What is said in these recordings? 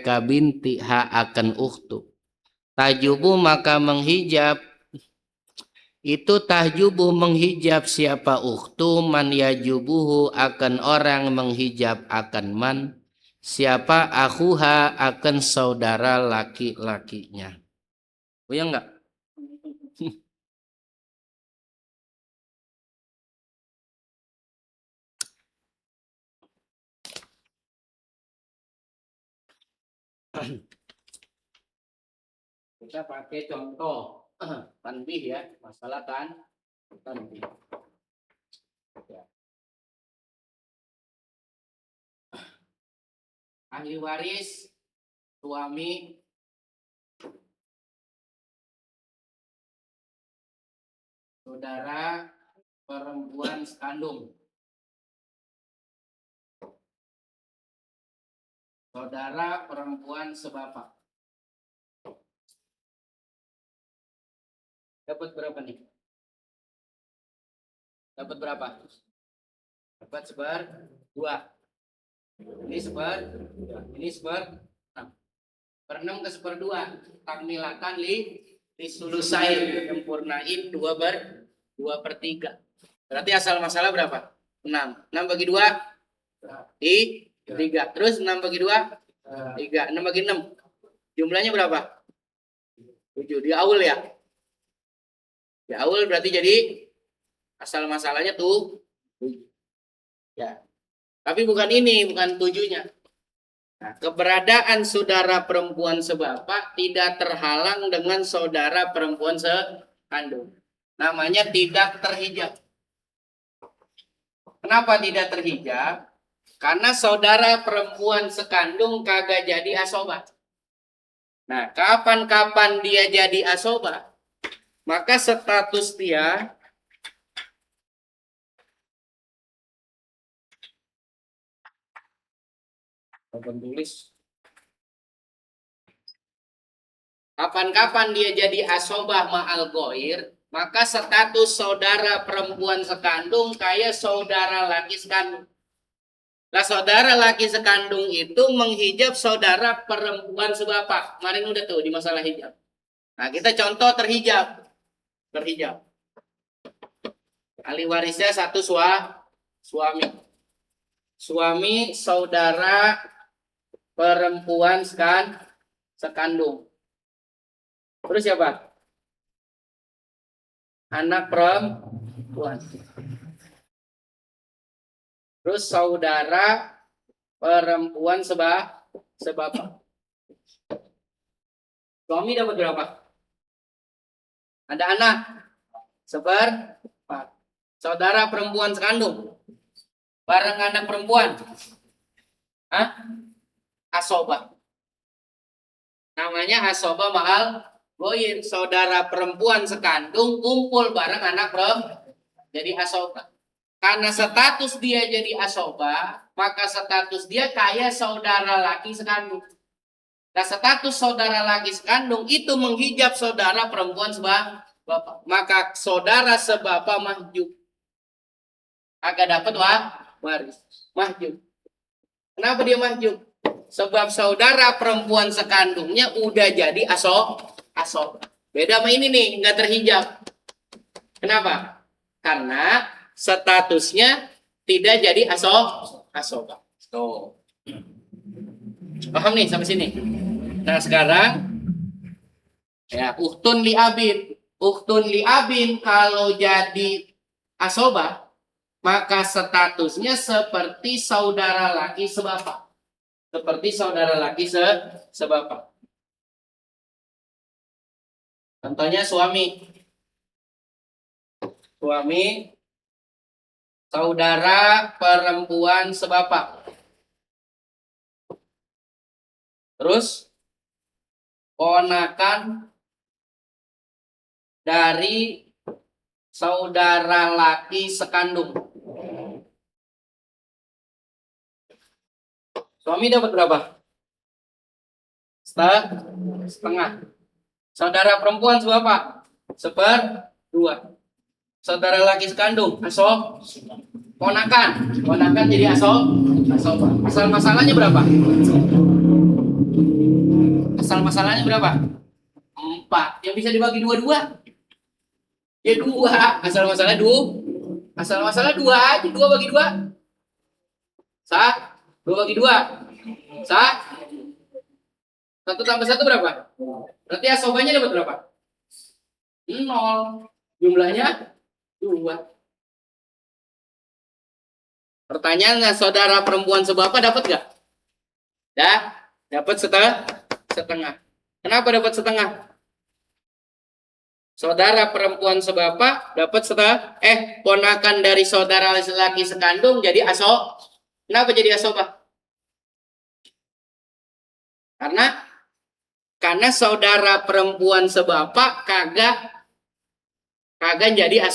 ka binti ha akan ukhtu. Tajubu maka menghijab, itu tahjubu menghijab siapa ukhtu, man yajubuhu akan orang menghijab akan man, siapa akhuha akan saudara laki-lakinya. Punya enggak? Kita pakai contoh tanbih ya, masalah tanbih. Ya. Ahli waris suami saudara perempuan sekandung, saudara perempuan sebapak. Dapat berapa nih? Dapat berapa? Dapat seper 2. Ini seper, ini seper 6. Per 6 ke seper 2. Takmilakan li sulusain, sempurnain 2/3. Berarti asal masalah berapa? 6. 6 bagi 2 3. Terus 6 bagi 2 3. 6 bagi 6 jumlahnya berapa? 7. Di awal ya. Di awal berarti jadi asal masalahnya tuh 7. Ya. Tapi bukan ini, bukan 7-nya. Nah, keberadaan saudara perempuan sebapak tidak terhalang dengan saudara perempuan sekandung. Namanya tidak terhijab. Kenapa tidak terhijab? Karena saudara perempuan sekandung kagak jadi asobah. Nah, kapan-kapan dia jadi asobah, maka status dia tulis. Kapan-kapan dia jadi asobah ma'al goir, maka status saudara perempuan sekandung kayak saudara laki sekandung. Nah, saudara laki sekandung itu menghijab saudara perempuan sebapak. Kemarin udah tuh di masalah hijab. Nah, kita contoh terhijab. Ahli warisnya satu suami. Suami saudara perempuan sekandung. Terus siapa? Anak perempuan. Terus saudara perempuan sebapak. Suami dapat berapa? Ada anak seperempat. Saudara perempuan sekandung bareng anak perempuan. Asobah. Namanya asobah ma'al goir. Saudara perempuan sekandung kumpul bareng anak perempuan. Jadi asobah. Karena status dia jadi asobah, maka status dia kayak saudara laki sekandung. Nah, status saudara laki sekandung itu menghijab saudara perempuan sebapak. Maka saudara sebapak mahjub. Agak dapat waris. Mahjub. Kenapa dia mahjub? Sebab saudara perempuan sekandungnya udah jadi asobah. Beda sama ini nih, nggak terhijab. Kenapa? Karena statusnya tidak jadi asobah. Tuh. Paham nih sampai sini? Nah, sekarang ya ukhtun li abin. Ukhtun li abin kalau jadi asobah, maka statusnya seperti saudara laki sebapak. Seperti saudara laki sebapak. Contohnya suami saudara perempuan sebapak. Terus ponakan dari saudara laki sekandung. Suami dapat berapa? Setengah. Saudara perempuan sebapak? 1/2. Saudara laki sekandung, ponakan jadi asobah. Asal masalahnya berapa? Asal masalahnya berapa? 4. Yang bisa dibagi dua-dua? Ya 2. Asal masalah 2. Asal masalah 2 aja. 2 bagi 2. Sah? 2 bagi 2. Sah? 1 tambah 1 berapa? Berarti asobanya dapat berapa? 0. Jumlahnya 2. Pertanyaannya, saudara perempuan sebapak dapat gak? Ya, dapat setengah. Kenapa dapat setengah? Saudara perempuan sebapak dapat setengah. Ponakan dari saudara laki sekandung jadi Kenapa jadi asobah? Karena saudara perempuan sebapak kagak jadi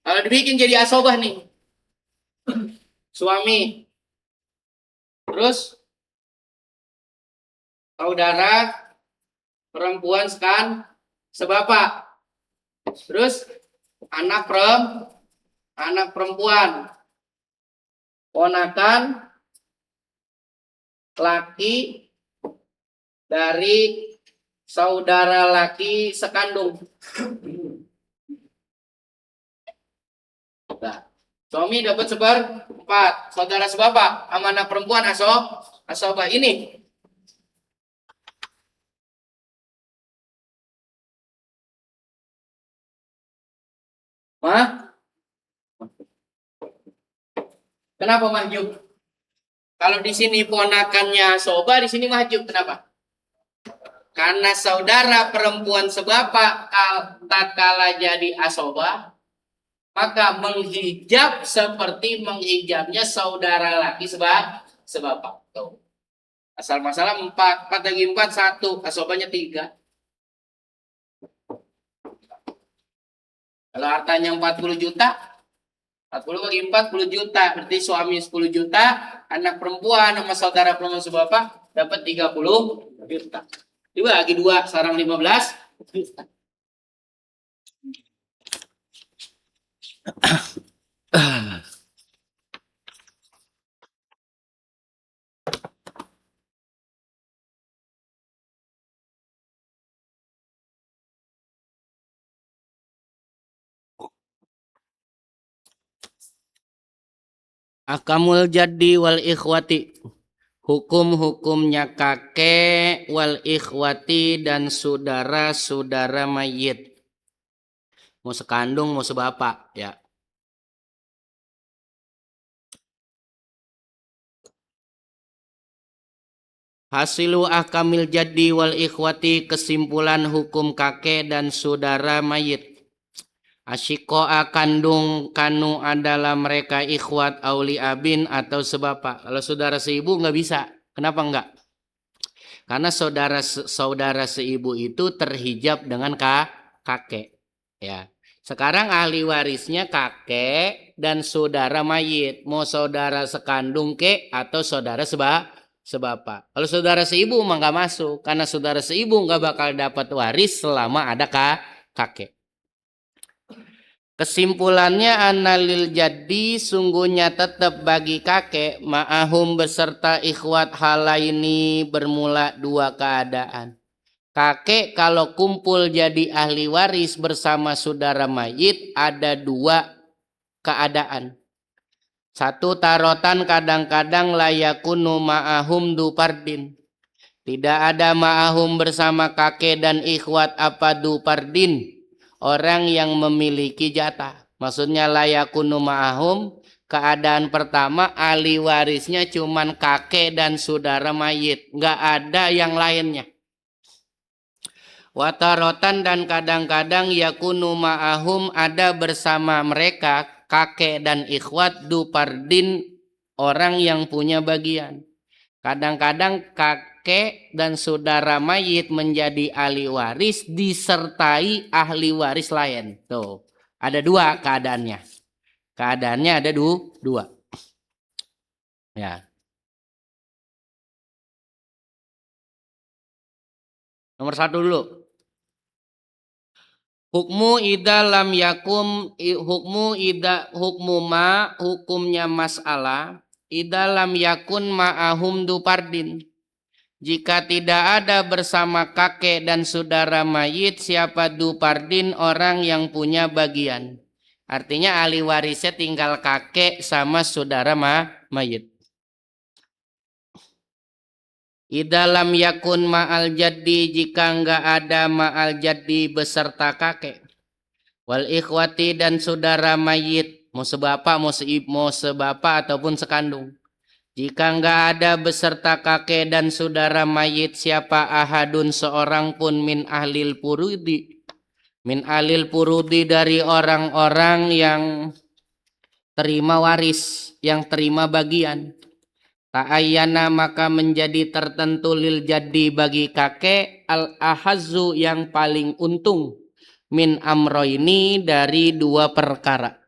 Kalau dibikin jadi asobah nih, suami, terus saudara perempuan sebapak, terus anak perempuan, ponakan laki dari saudara laki sekandung. Nah, suami dapat 4, saudara sebapak sama anak perempuan asobah ini. Kenapa mahjub? Kalau di sini ponakannya asobah, di sini mahjub. Kenapa? Karena saudara perempuan sebapak tatkala jadi asobah, maka menghijab seperti menghijabnya saudara laki sebapak. Tuh. Asal masalah 4 bagi 4 1, asobahnya 3. Kalau hartanya 40 juta, 40 bagi 40 juta, berarti suami 10 juta, anak perempuan sama saudara perempuan sebapak dapat 30 juta. Dibagi 2, sekarang 15 juta. Akamul jaddi wal ikhwati. Hukum-hukumnya kakek wal ikhwati dan saudara-saudara mayit. Mau sekandung mau sebapak ya. Hasilu akamil jaddi wal ikhwati, kesimpulan hukum kakek dan saudara mayit. Asyikoa kandung kanu adalah mereka ikhwat auli abin atau sebapak. Kalau saudara seibu nggak bisa. Kenapa enggak? Karena saudara seibu itu terhijab dengan kakek. Ya. Sekarang ahli warisnya kakek dan saudara mayit. Mau saudara sekandung atau saudara sebapak. Kalau saudara seibu mah nggak masuk. Karena saudara seibu nggak bakal dapat waris selama ada kakek. Kesimpulannya analil jadi sungguhnya tetap bagi kakek ma'ahum beserta ikhwat halaini bermula 2 keadaan. Kakek kalau kumpul jadi ahli waris bersama saudara mayit ada 2 keadaan. 1, tarotan kadang-kadang layakunu ma'ahum dupardin. Tidak ada ma'ahum bersama kakek dan ikhwat apa dupardin. Orang yang memiliki jatah. Maksudnya layakunu ma'ahum. Keadaan pertama ahli warisnya cuman kakek dan saudara mayit. Nggak ada yang lainnya. Watarotan dan kadang-kadang yakunu ma'ahum ada bersama mereka kakek dan ikhwat dupardin orang yang punya bagian. Kadang-kadang kakek dan saudara mayit menjadi ahli waris disertai ahli waris lain. Tuh, ada 2 keadaannya. Keadaannya ada 2. Ya. Nomor 1 dulu. Hukumnya masalah. Idalam yakun ma'ahum dupardin. Jika tidak ada bersama kakek dan saudara mayit, siapa dupardin orang yang punya bagian. Artinya ahli warisnya tinggal kakek sama saudara mayit. Idalam yakun ma'al jaddi, jika enggak ada ma'al jaddi beserta kakek. Wal ikhwati, dan saudara mayit, mau sebapak, mau sebapak ataupun sekandung. Jika enggak ada beserta kakek dan saudara mayit, siapa ahadun seorang pun min ahlil purudi. Min ahlil purudi, dari orang-orang yang terima waris, yang terima bagian. Ta'ayyana, maka menjadi tertentu lil jadi bagi kakek, al ahazzu, yang paling untung, min amroini, dari dua perkara.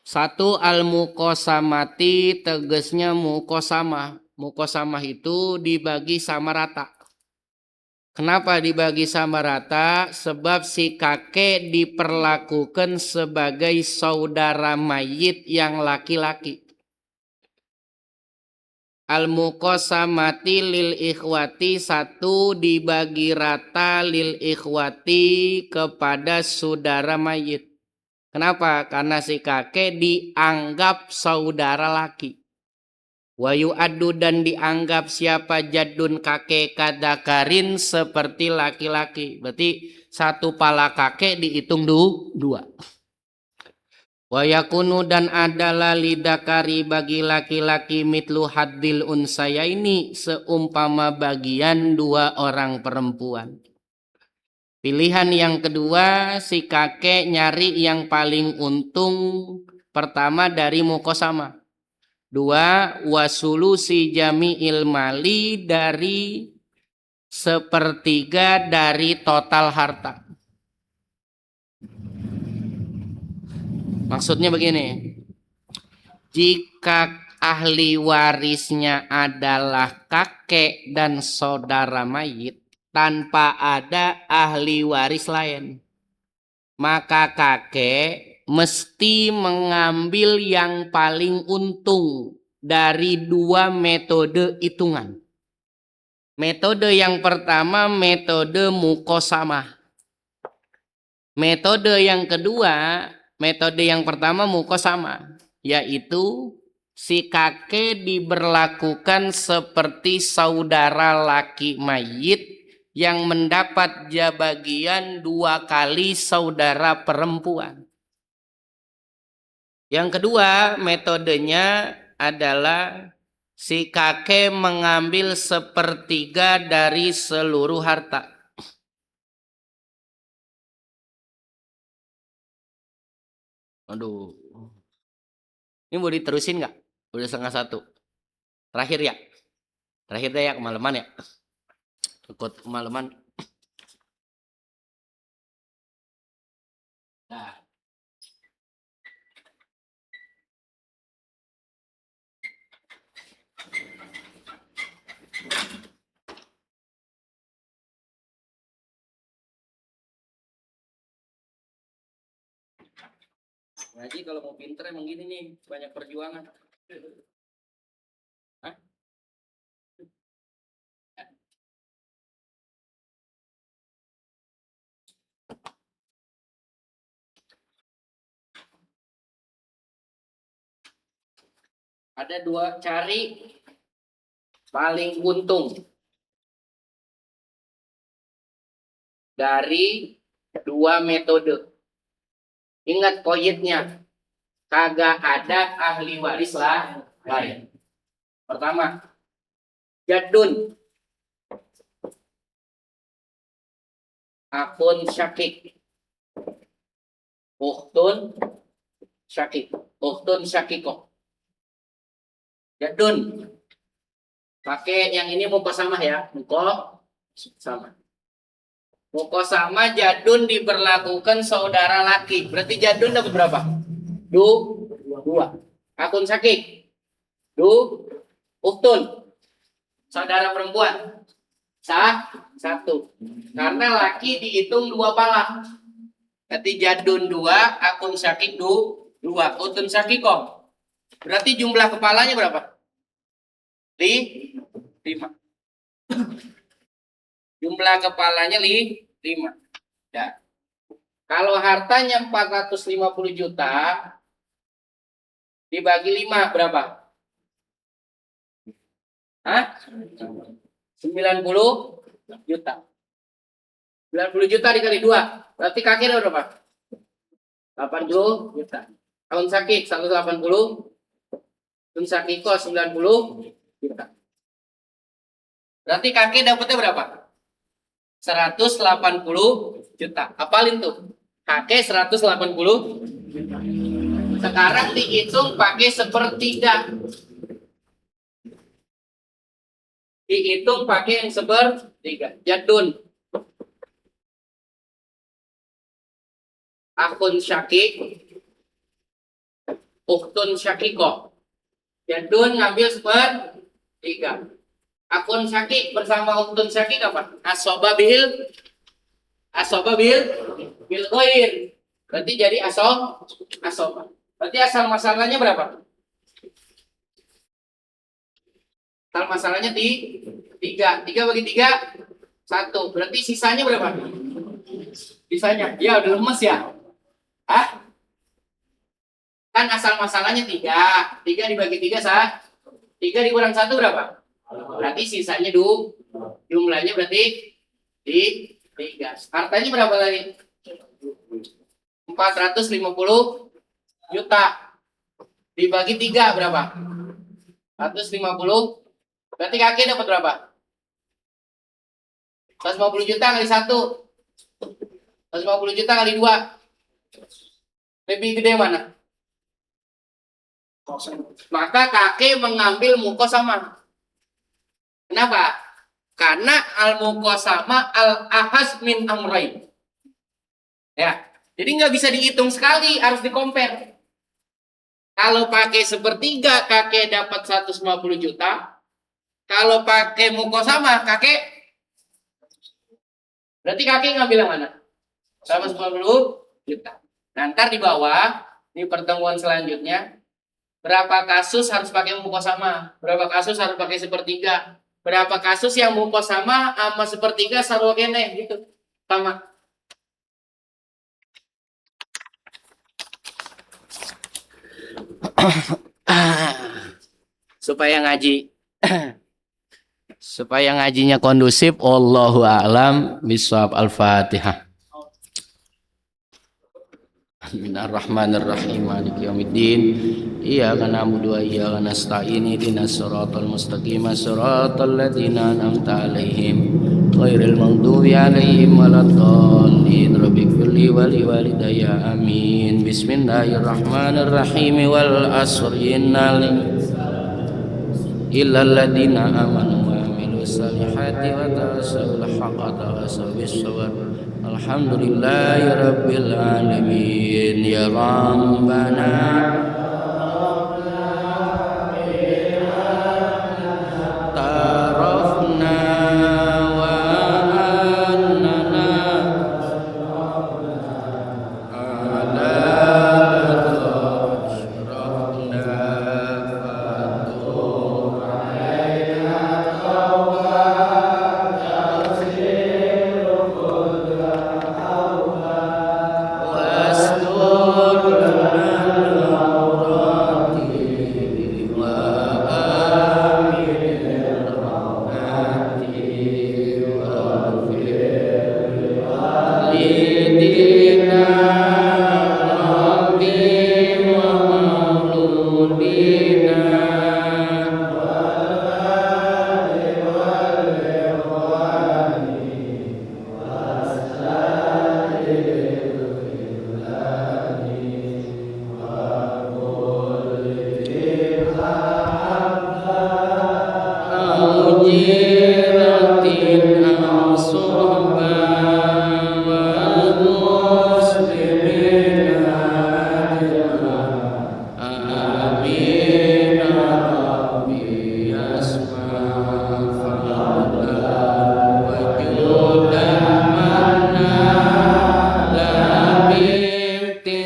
Satu, al mukosamati, tegesnya mukosamah. Mukosamah itu dibagi sama rata. Kenapa dibagi sama rata? Sebab si kakek diperlakukan sebagai saudara mayit yang laki-laki. Al mukosamati lil ikhwati, satu dibagi rata lil ikhwati, kepada saudara mayit. Kenapa? Karena si kakek dianggap saudara laki. Wayu adu, dan dianggap siapa jadun kakek kadakarin, seperti laki-laki. Berarti satu pala kakek dihitung dua. Wayakunu, dan adalah lidakari bagi laki-laki mitlu haddil unsaya ini, seumpama bagian dua orang perempuan. Pilihan yang kedua, si kakek nyari yang paling untung. Pertama dari mukosama. Dua, wasulusi jami'il mali, dari sepertiga dari total harta. Maksudnya begini, jika ahli warisnya adalah kakek dan saudara mayit, tanpa ada ahli waris lain, maka kakek mesti mengambil yang paling untung dari dua metode hitungan. Metode yang pertama, metode mukosamah. Metode yang kedua, metode yang pertama mukosamah, yaitu si kakek diberlakukan seperti saudara laki mayit yang mendapat bagian dua kali saudara perempuan. Yang kedua, metodenya adalah si kakek mengambil sepertiga dari seluruh harta. Aduh, ini mau diterusin nggak? Udah 1:30. Terakhir ya, terakhir deh ya, kemalaman ya. Ikut kemalaman. Nah. Ngaji kalau mau pinter emang gini nih, banyak perjuangan. Hah? Ada dua, cari paling untung dari dua metode. Ingat koyitnya, kagak ada ahli waris lain. Pertama, jadun, akun syakik, ukhtun syakik, ukhtun syakikoh. Jadun, pakai yang ini muka sama ya, muka sama. Muka sama, jadun diberlakukan saudara laki. Berarti jadun dapat berapa? Dua. Akun syakik, uktun, saudara perempuan, satu. Karena laki dihitung dua pala. Berarti jadun 2, akun syakik 2, uktun syakikoh Berarti jumlah kepalanya berapa? 5. Jumlah kepalanya 5. Ya. Kalau hartanya 450 juta dibagi 5 berapa? Hah? 90 juta. 90 juta dikali 2. Berarti kakek berapa? 80 juta. Tahun sakit 180. Tahun sakit kos 90 juta. Berarti kakek dapatnya berapa? 180 juta. Apalin tuh. Kakek 180 juta. Sekarang dihitung pakai sepertiga. Dihitung pakai yang sepertiga. Jadun. Akun syakik. Uktun syakiko. Jadun ngambil sepertiga. Akun syakik bersama uktun syakik apa? Asoba bil ghair. Berarti jadi asoba. Berarti asal masalahnya berapa? Asal masalahnya 3. 3 bagi 3 1. Berarti sisanya berapa? Sisanya dia udah lemes ya? Hah? Kan asal masalahnya 3. 3 dibagi 3 3 dikurang 1 berapa? Berarti sisanya jumlahnya berarti 3. Hartanya berapa lagi? 450 juta. Dibagi 3 berapa? 150. Berarti kakek dapat berapa? 150 juta kali 1. 150 juta kali 2. Lebih gede mana? Maka kakek mengambil mukosama. Kenapa? Karena al-mukosama al-ahas min amrain. Ya, jadi nggak bisa dihitung sekali, harus di-compare. Kalau pakai sepertiga, kakek dapat 150 juta. Kalau pakai mukosama, kakek berarti kakek ngambil yang mana? 150 juta. Nah, ntar di bawah, di pertemuan selanjutnya, berapa kasus harus pakai mukosama? Berapa kasus harus pakai sepertiga? Berapa kasus yang mukosama sama sepertiga sarwa kene gitu. Sama. Supaya ngajinya kondusif. Wallahu a'lam bishawab. Al-Fatihah. Bismillahirrahmanirrahim. Maliki yaumiddin. Iyyaka na'budu wa iyyaka nasta'in. Ihdinas siratal mustaqim. Siratal ladzina an'amta 'alaihim ghairil maghdubi 'alaihim waladdallin. Rabbighfirli wa liwalidayya. Amin. Bismillahirrahmanirrahim. Wal 'ashri illal ladzina amanu wa 'amilus solihati wa tawassaw bil haqqi wa tawassaw bis sabr. Alhamdulillahi rabbil alamin. Ya Rabbana tarafna wa annana ala ashrafna fatur alaina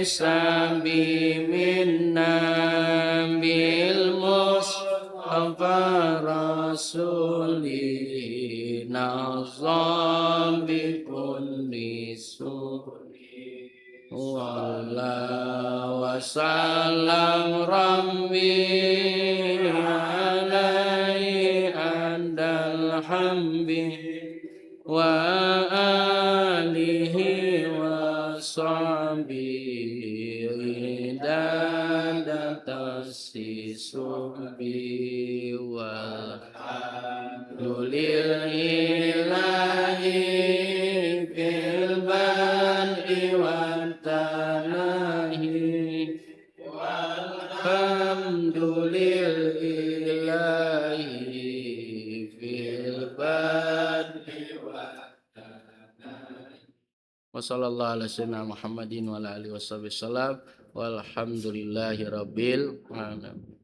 Sabi minna rasuli nazam bi kulli suri wala wasallam rabbi alaihi andal hamdi wa alihi wa sahbihi dan datasi subi walhamdulillahi fil barri wa tanahi walhamdulillahi fil barri wa sallallahu ala sayyidina Muhammadin wa ala alihi wasallam walhamdulillahi rabbil alamin.